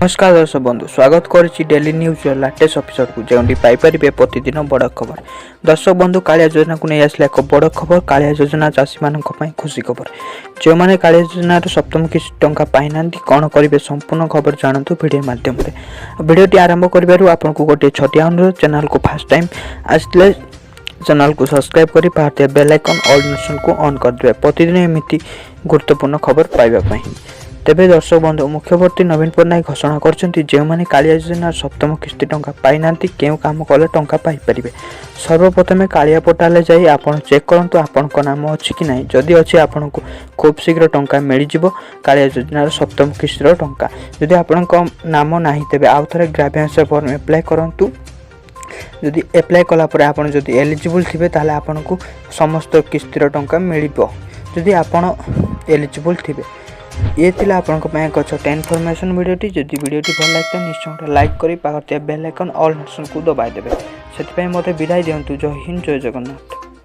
नमस्कार दर्शक बंधु स्वागत करुच्ची डेली न्यूज लाटेस्ट एपिसोड को जो पाइपर प्रतिदिन बड़ खबर। दर्शक बंधु कालिया योजना को नहीं आसला एक बड़ खबर। कालिया योजना चाषी मान खुशी खबर। जो मैंने कालिया योजनार सप्तम किस्त टंका पाई ना कौन करेंगे संपूर्ण खबर जानतु वीडियो माध्यम भिडियोटी आरंभ कर आपको गोटे छोटिया अनुरोध। चैनल को फास्ट टाइम आसले चैनल को सब्सक्राइब कर भारतीय बेल आइकन ऑल नोटिफिकेशन को ऑन कर दे प्रतिदिन एमती गुरुत्वपूर्ण खबर पाइबा। तेबे दर्शक बंधु मुख्यमंत्री नवीन पट्टनायक घोषणा करछन्ती जो मैंने कालिया योजना सप्तम किस्ती टंका पाई ना केउ काम कले टंका पाई परिबे। सर्वप्रथमे कालिया पोर्टाल जाई आपण चेक करंतु आपनक नाम अछि कि नाही। जदि अछि आपनकु खूब शीघ्र टंका मिल जिवो कालिया योजनार सप्तम किस्तीर टंका। जदि आपनक नाम नाही तेबे आउ थरे ग्राभ्यांश फॉर्म अप्लाई करंतु। जदि अप्लाई कला परे आपण जदि एलिजिबल थिबे ताले आपनकु समस्त किस्तीर टंका मिलिबो। जदि आपण एलिजिबल थिबे ये थिला आपनक पय एक छोटा इनफॉरमेशन वीडियोटी। जदि वीडियोटी भल लागते निश्चय लाइक करी पाखते बेल आइकन ऑल नोटिफिकेशन को दबाई देबे। सेति पय मते विदाई दियंतु। जय हिंद जय जगन्नाथ।